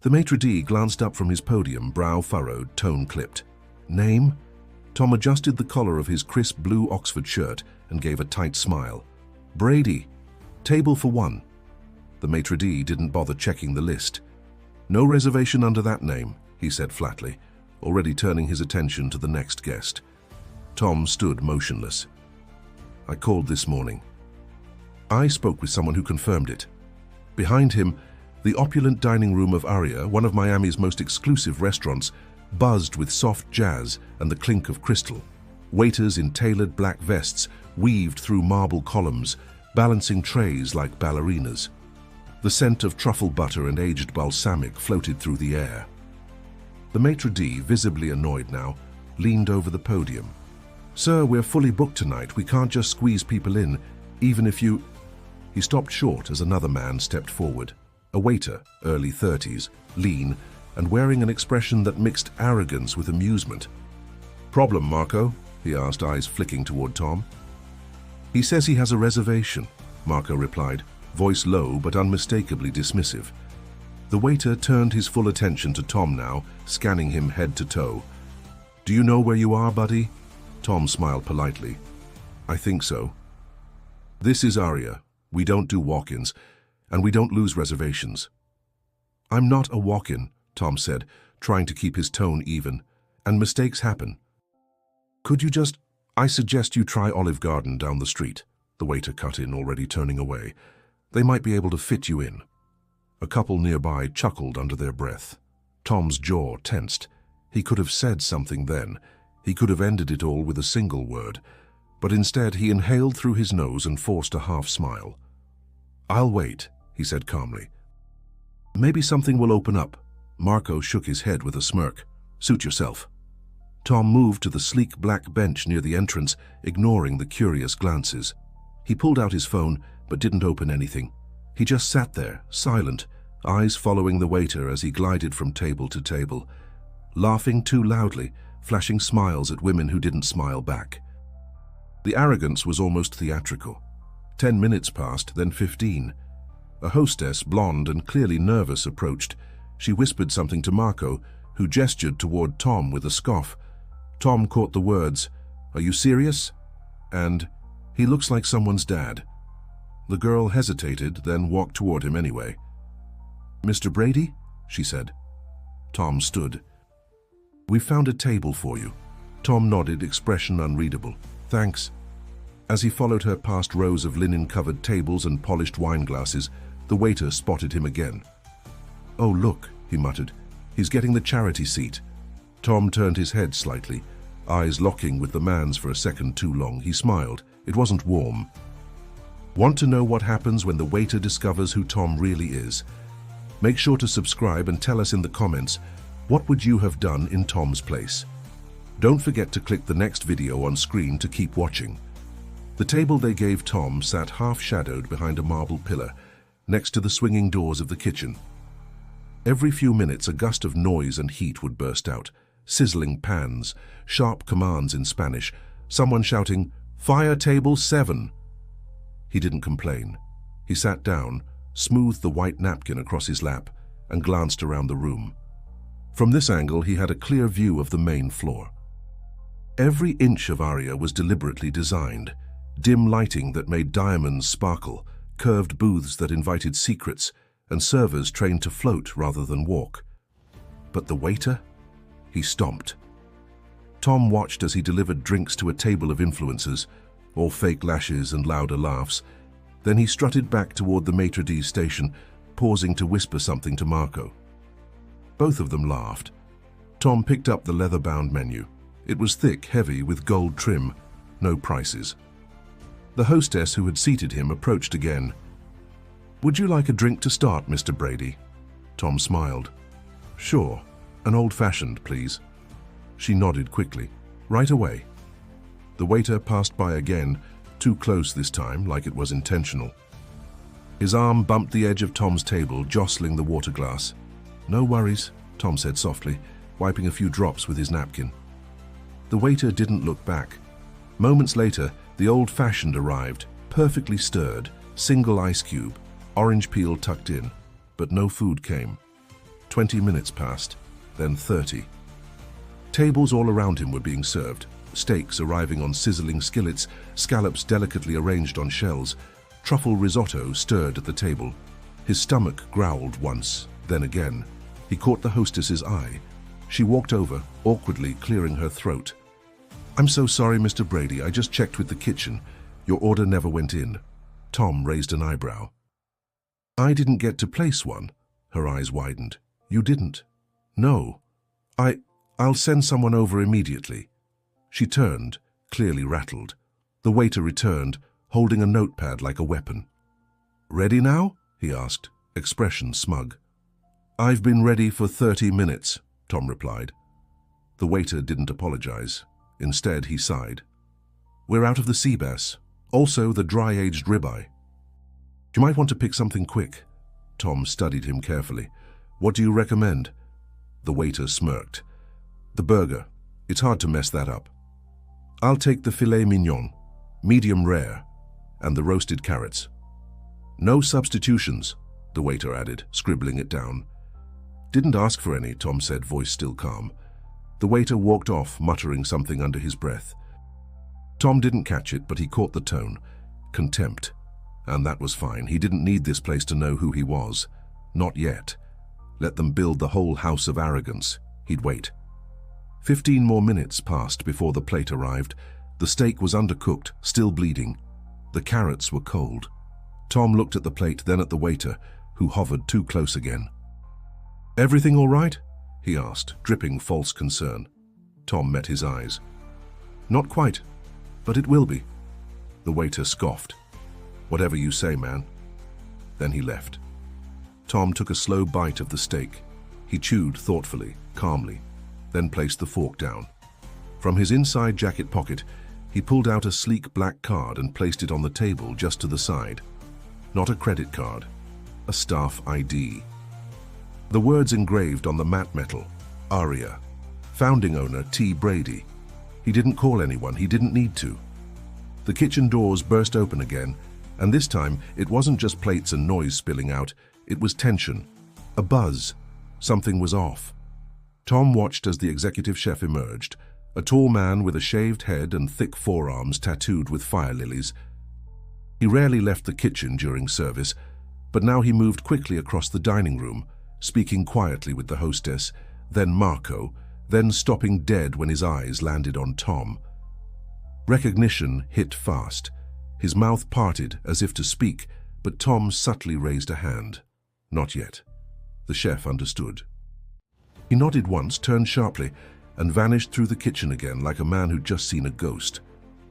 The maitre d' glanced up from his podium, brow furrowed, tone clipped. Name? Tom adjusted the collar of his crisp blue Oxford shirt and gave a tight smile. Brady. Table for one. The maitre d' didn't bother checking the list. No reservation under that name, he said flatly, already turning his attention to the next guest. Tom stood motionless. I called this morning. I spoke with someone who confirmed it. Behind him, the opulent dining room of Aria, one of Miami's most exclusive restaurants, buzzed with soft jazz and the clink of crystal. Waiters in tailored black vests weaved through marble columns, balancing trays like ballerinas. The scent of truffle butter and aged balsamic floated through the air. The maitre d', visibly annoyed now, leaned over the podium. Sir, we're fully booked tonight. We can't just squeeze people in, even if you... He stopped short as another man stepped forward. A waiter, early 30s, lean, and wearing an expression that mixed arrogance with amusement. Problem, Marco? He asked, eyes flicking toward Tom. He says he has a reservation, Marco replied, voice low but unmistakably dismissive. The waiter turned his full attention to Tom now, scanning him head to toe. Do you know where you are, buddy? Tom smiled politely. I think so. This is Aria. We don't do walk-ins, and we don't lose reservations. I'm not a walk-in, Tom said, trying to keep his tone even, and mistakes happen. Could you just... I suggest you try Olive Garden down the street, the waiter cut in, already turning away. They might be able to fit you in. A couple nearby chuckled under their breath. Tom's jaw tensed. He could have said something then. He could have ended it all with a single word, but instead he inhaled through his nose and forced a half smile. I'll wait, he said calmly. Maybe something will open up. Marco shook his head with a smirk. Suit yourself. Tom moved to the sleek black bench near the entrance, ignoring the curious glances. He pulled out his phone, but didn't open anything. He just sat there, silent, eyes following the waiter as he glided from table to table, laughing too loudly, flashing smiles at women who didn't smile back. The arrogance was almost theatrical. 10 minutes passed, then 15. A hostess, blonde and clearly nervous, approached. She whispered something to Marco, who gestured toward Tom with a scoff. Tom caught the words, "Are you serious?" and, "He looks like someone's dad." The girl hesitated, then walked toward him anyway. "Mr. Brady?" she said. Tom stood. "We found a table for you." Tom nodded, expression unreadable. "Thanks." As he followed her past rows of linen-covered tables and polished wine glasses, the waiter spotted him again. "Oh, look," he muttered. "He's getting the charity seat." Tom turned his head slightly, eyes locking with the man's for a second too long. He smiled. It wasn't warm. Want to know what happens when the waiter discovers who Tom really is? Make sure to subscribe and tell us in the comments, what would you have done in Tom's place? Don't forget to click the next video on screen to keep watching. The table they gave Tom sat half-shadowed behind a marble pillar, next to the swinging doors of the kitchen. Every few minutes a gust of noise and heat would burst out, sizzling pans, sharp commands in Spanish, someone shouting, "Fire table 7!" He didn't complain. He sat down, smoothed the white napkin across his lap, and glanced around the room. From this angle he had a clear view of the main floor. Every inch of Aria was deliberately designed. Dim lighting that made diamonds sparkle, curved booths that invited secrets, and servers trained to float rather than walk. But the waiter? He stomped. Tom watched as he delivered drinks to a table of influencers, all fake lashes and louder laughs. Then he strutted back toward the maitre d's station, pausing to whisper something to Marco. Both of them laughed. Tom picked up the leather-bound menu. It was thick, heavy, with gold trim, no prices. The hostess who had seated him approached again. "Would you like a drink to start, Mr. Brady?" Tom smiled. "Sure. An old-fashioned, please." She nodded quickly. "Right away." The waiter passed by again, too close this time, like it was intentional. His arm bumped the edge of Tom's table, jostling the water glass. "No worries," Tom said softly, wiping a few drops with his napkin. The waiter didn't look back. Moments later, the old-fashioned arrived, perfectly stirred, single ice cube, orange peel tucked in, but no food came. 20 minutes passed, then 30. Tables all around him were being served, steaks arriving on sizzling skillets, scallops delicately arranged on shells, truffle risotto stirred at the table. His stomach growled once, then again. He caught the hostess's eye. She walked over, awkwardly clearing her throat. "I'm so sorry, Mr. Brady. I just checked with the kitchen. Your order never went in." Tom raised an eyebrow. "I didn't get to place one." Her eyes widened. "You didn't?" "No. I'll send someone over immediately." She turned, clearly rattled. The waiter returned, holding a notepad like a weapon. "Ready now?" he asked, expression smug. "I've been ready for 30 minutes, Tom replied. The waiter didn't apologize. Instead, he sighed. "We're out of the sea bass. Also the dry-aged ribeye. You might want to pick something quick." Tom studied him carefully. "What do you recommend?" The waiter smirked. "The burger. It's hard to mess that up." "I'll take the filet mignon, medium rare, and the roasted carrots." "No substitutions," the waiter added, scribbling it down. "Didn't ask for any," Tom said, voice still calm. The waiter walked off, muttering something under his breath. Tom didn't catch it, but he caught the tone. Contempt. And that was fine. He didn't need this place to know who he was. Not yet. Let them build the whole house of arrogance. He'd wait. 15 more minutes passed before the plate arrived. The steak was undercooked, still bleeding. The carrots were cold. Tom looked at the plate, then at the waiter, who hovered too close again. "Everything all right?" he asked, dripping false concern. Tom met his eyes. "Not quite, but it will be." The waiter scoffed. "Whatever you say, man." Then he left. Tom took a slow bite of the steak. He chewed thoughtfully, calmly, then placed the fork down. From his inside jacket pocket, he pulled out a sleek black card and placed it on the table just to the side. Not a credit card, a staff ID. The words engraved on the matte metal, ARIA, founding owner T. Brady. He didn't call anyone, he didn't need to. The kitchen doors burst open again, and this time it wasn't just plates and noise spilling out, it was tension, a buzz. Something was off. Tom watched as the executive chef emerged, a tall man with a shaved head and thick forearms tattooed with fire lilies. He rarely left the kitchen during service, but now he moved quickly across the dining room, speaking quietly with the hostess, then Marco, then stopping dead when his eyes landed on Tom. Recognition hit fast. His mouth parted as if to speak, but Tom subtly raised a hand. Not yet. The chef understood. He nodded once, turned sharply, and vanished through the kitchen again like a man who'd just seen a ghost.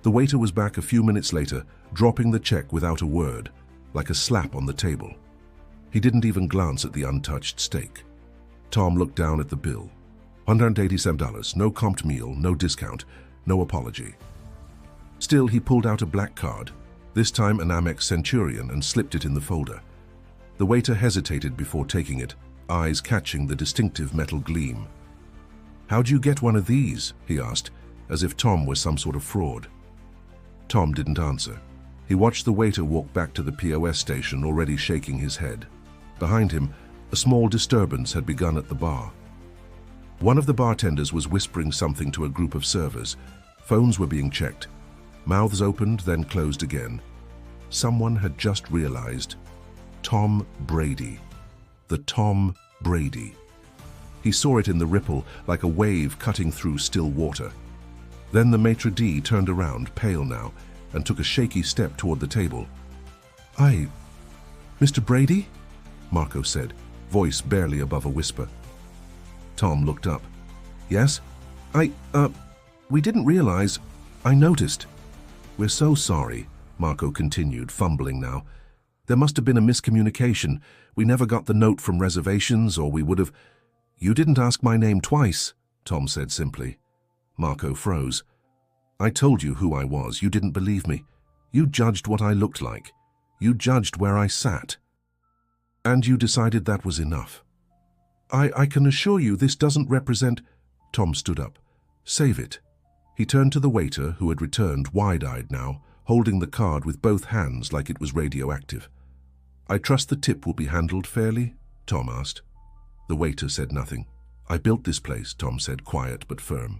The waiter was back a few minutes later, dropping the check without a word, like a slap on the table. He didn't even glance at the untouched steak. Tom looked down at the bill. $187, no comped meal, no discount, no apology. Still, he pulled out a black card, this time an Amex Centurion, and slipped it in the folder. The waiter hesitated before taking it, eyes catching the distinctive metal gleam. "How'd you get one of these?" he asked, as if Tom was some sort of fraud. Tom didn't answer. He watched the waiter walk back to the POS station, already shaking his head. Behind him, a small disturbance had begun at the bar. One of the bartenders was whispering something to a group of servers. Phones were being checked. Mouths opened, then closed again. Someone had just realized. Tom Brady. The Tom Brady. He saw it in the ripple, like a wave cutting through still water. Then the maitre d' turned around, pale now, and took a shaky step toward the table. Mr. Brady?" Marco said, voice barely above a whisper. Tom looked up. "Yes? We didn't realize. I noticed." "We're so sorry," Marco continued, fumbling now. "There must have been a miscommunication. We never got the note from reservations, or we would have—" "You didn't ask my name twice," Tom said simply. Marco froze. "I told you who I was. You didn't believe me. You judged what I looked like. You judged where I sat. And you decided that was enough. I can assure you this doesn't represent—" Tom stood up. "Save it." He turned to the waiter, who had returned, wide-eyed now, holding the card with both hands like it was radioactive. "I trust the tip will be handled fairly?" Tom asked. The waiter said nothing. "I built this place," Tom said, quiet but firm.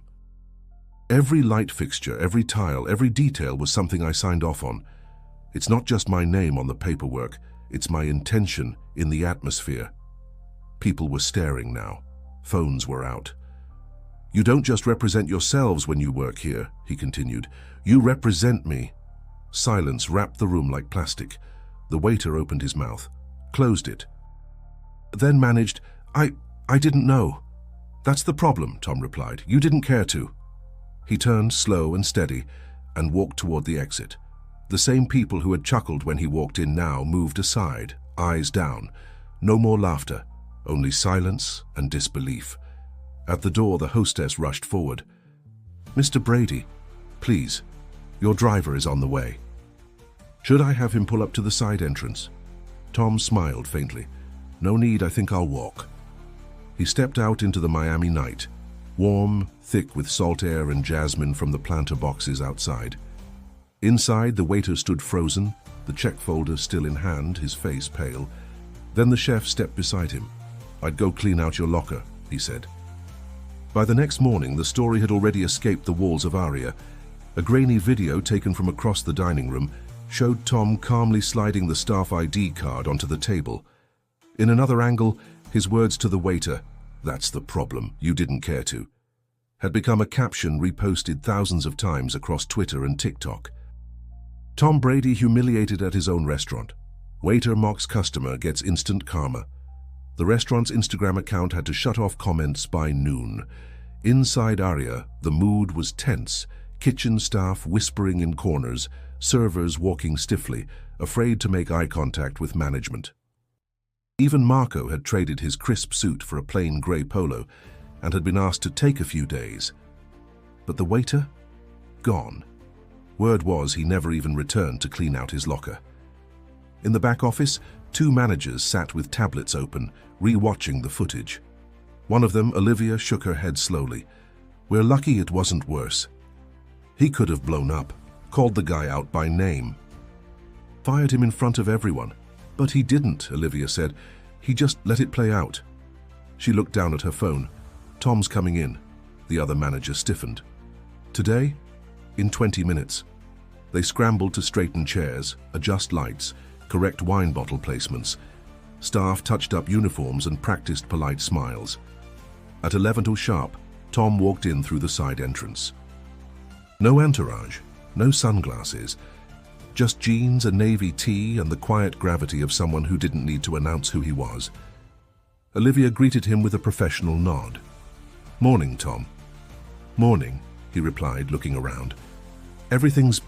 "Every light fixture, every tile, every detail was something I signed off on. It's not just my name on the paperwork, it's my intention in the atmosphere." People were staring now. Phones were out. "You don't just represent yourselves when you work here," he continued. "You represent me." Silence wrapped the room like plastic. The waiter opened his mouth, closed it, then managed, I didn't know." "That's the problem," Tom replied. "You didn't care to." He turned slow and steady and walked toward the exit. The same people who had chuckled when he walked in now moved aside, eyes down. No more laughter, only silence and disbelief. At the door, the hostess rushed forward. "Mr. Brady, please, your driver is on the way." "Should I have him pull up to the side entrance?" Tom smiled faintly. "No need, I think I'll walk." He stepped out into the Miami night, warm, thick with salt air and jasmine from the planter boxes outside. Inside, the waiter stood frozen, the check folder still in hand, his face pale. Then the chef stepped beside him. "I'd go clean out your locker," he said. By the next morning, the story had already escaped the walls of Aria. A grainy video taken from across the dining room showed Tom calmly sliding the staff ID card onto the table. In another angle, his words to the waiter, "That's the problem, you didn't care to," had become a caption reposted thousands of times across Twitter and TikTok. Tom Brady humiliated at his own restaurant. Waiter mocks customer, gets instant karma. The restaurant's Instagram account had to shut off comments by noon. Inside Aria, the mood was tense. Kitchen staff whispering in corners, servers walking stiffly, afraid to make eye contact with management. Even Marco had traded his crisp suit for a plain grey polo and had been asked to take a few days. But the waiter? Gone. Word was he never even returned to clean out his locker. In the back office, two managers sat with tablets open, re-watching the footage. One of them, Olivia, shook her head slowly. "We're lucky it wasn't worse. He could have blown up, called the guy out by name. Fired him in front of everyone. But he didn't," Olivia said. "He just let it play out." She looked down at her phone. "Tom's coming in." The other manager stiffened. "Today?" "In 20 minutes. They scrambled to straighten chairs, adjust lights, correct wine bottle placements. Staff touched up uniforms and practiced polite smiles. At 11 sharp, Tom walked in through the side entrance. No entourage, no sunglasses, just jeans, a navy tee, and the quiet gravity of someone who didn't need to announce who he was. Olivia greeted him with a professional nod. "Morning, Tom." "Morning," he replied, looking around. "Everything's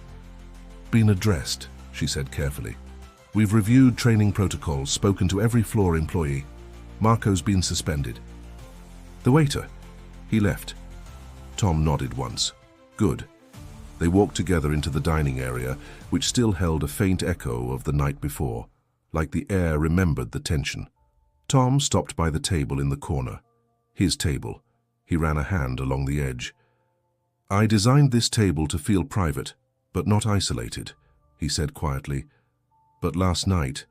been addressed," she said carefully. "We've reviewed training protocols, spoken to every floor employee. Marco's been suspended." "The waiter?" "He left." Tom nodded once. "Good." They walked together into the dining area, which still held a faint echo of the night before, like the air remembered the tension. Tom stopped by the table in the corner. His table. He ran a hand along the edge. "I designed this table to feel private, but not isolated," he said quietly. "But last night,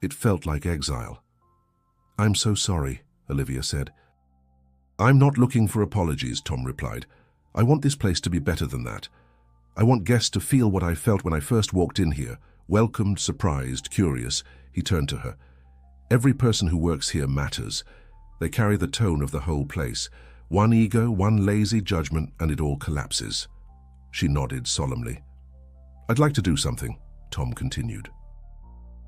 it felt like exile." "I'm so sorry," Olivia said. "I'm not looking for apologies," Tom replied. "I want this place to be better than that. I want guests to feel what I felt when I first walked in here, welcomed, surprised, curious." He turned to her. "Every person who works here matters. They carry the tone of the whole place. One ego, one lazy judgment, and it all collapses." She nodded solemnly. "I'd like to do something," Tom continued.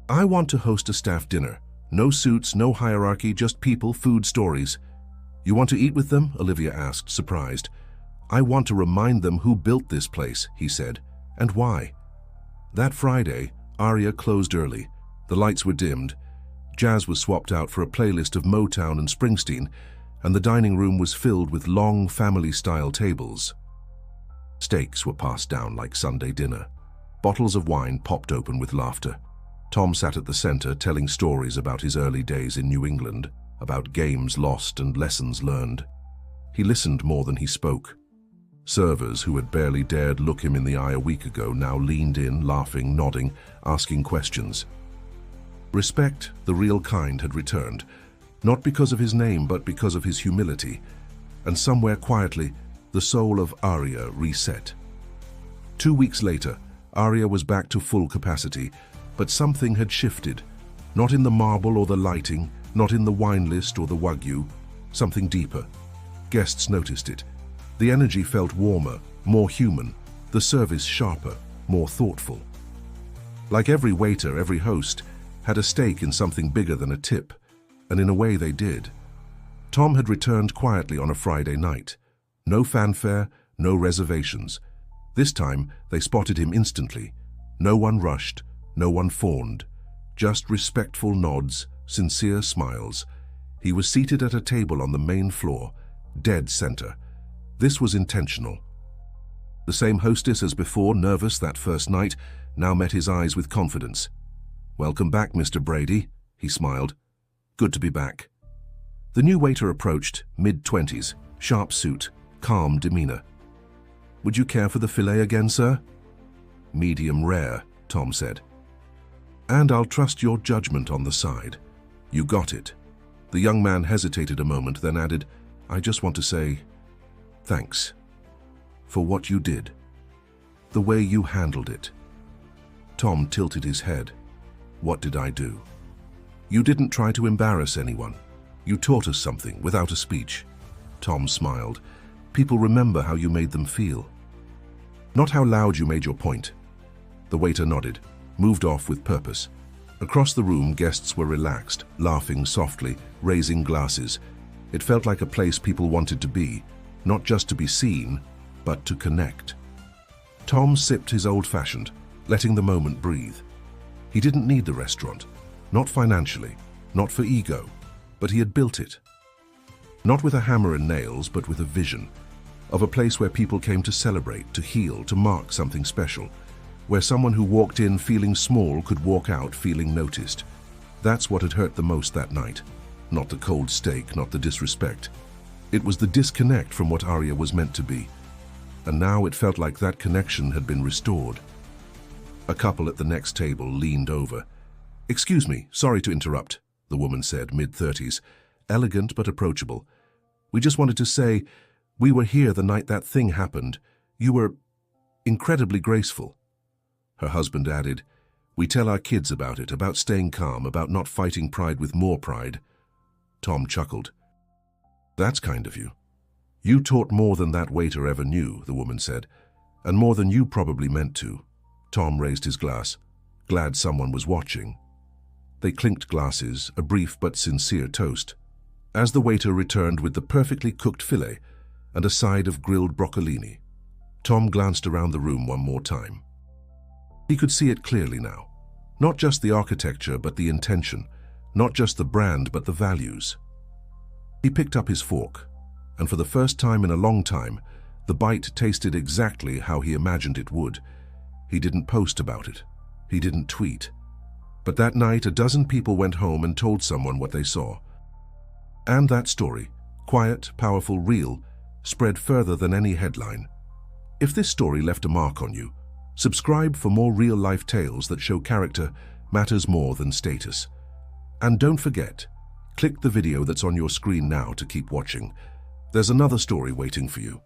"I want to host a staff dinner. No suits, no hierarchy, just people, food, stories." "You want to eat with them?" Olivia asked, surprised. "I want to remind them who built this place," he said, "and why." That Friday, Aria closed early. The lights were dimmed. Jazz was swapped out for a playlist of Motown and Springsteen, and the dining room was filled with long family-style tables. Steaks were passed down like Sunday dinner. Bottles of wine popped open with laughter. Tom sat at the center telling stories about his early days in New England, about games lost and lessons learned. He listened more than he spoke. Servers who had barely dared look him in the eye a week ago now leaned in, laughing, nodding, asking questions. Respect, the real kind, had returned, not because of his name but because of his humility, and somewhere quietly, the soul of Arya reset. 2 weeks later, Arya was back to full capacity, but something had shifted. Not in the marble or the lighting, not in the wine list or the wagyu, something deeper. Guests noticed it. The energy felt warmer, more human, the service sharper, more thoughtful. Like every waiter, every host had a stake in something bigger than a tip, and in a way they did. Tom had returned quietly on a Friday night. No fanfare, no reservations. This time, they spotted him instantly. No one rushed, no one fawned. Just respectful nods, sincere smiles. He was seated at a table on the main floor, dead center. This was intentional. The same hostess as before, nervous that first night, now met his eyes with confidence. "Welcome back, Mr. Brady," he smiled. "Good to be back." The new waiter approached, mid-20s, sharp suit, calm demeanor. "Would you care for the filet again, sir?" "Medium rare," Tom said. "And I'll trust your judgment on the side." "You got it." The young man hesitated a moment, then added, "I just want to say thanks for what you did, the way you handled it." Tom tilted his head. "What did I do?" "You didn't try to embarrass anyone. You taught us something without a speech." Tom smiled. "People remember how you made them feel, not how loud you made your point." The waiter nodded, moved off with purpose. Across the room, guests were relaxed, laughing softly, raising glasses. It felt like a place people wanted to be, not just to be seen, but to connect. Tom sipped his old-fashioned, letting the moment breathe. He didn't need the restaurant, not financially, not for ego, but he had built it. Not with a hammer and nails, but with a vision of a place where people came to celebrate, to heal, to mark something special, where someone who walked in feeling small could walk out feeling noticed. That's what had hurt the most that night. Not the cold steak, not the disrespect. It was the disconnect from what Arya was meant to be. And now it felt like that connection had been restored. A couple at the next table leaned over. "Excuse me, sorry to interrupt," the woman said, mid-30s, elegant but approachable. "We just wanted to say, we were here the night that thing happened. You were incredibly graceful." Her husband added, "We tell our kids about it, about staying calm, about not fighting pride with more pride." Tom chuckled. "That's kind of you." "You taught more than that waiter ever knew," the woman said, "and more than you probably meant to." Tom raised his glass, glad someone was watching. They clinked glasses, a brief but sincere toast. As the waiter returned with the perfectly cooked filet and a side of grilled broccolini, Tom glanced around the room one more time. He could see it clearly now. Not just the architecture, but the intention. Not just the brand, but the values. He picked up his fork, and for the first time in a long time, the bite tasted exactly how he imagined it would. He didn't post about it. He didn't tweet. But that night, a dozen people went home and told someone what they saw. And that story, quiet, powerful, real, spread further than any headline. If this story left a mark on you, subscribe for more real-life tales that show character matters more than status. And don't forget, click the video that's on your screen now to keep watching. There's another story waiting for you.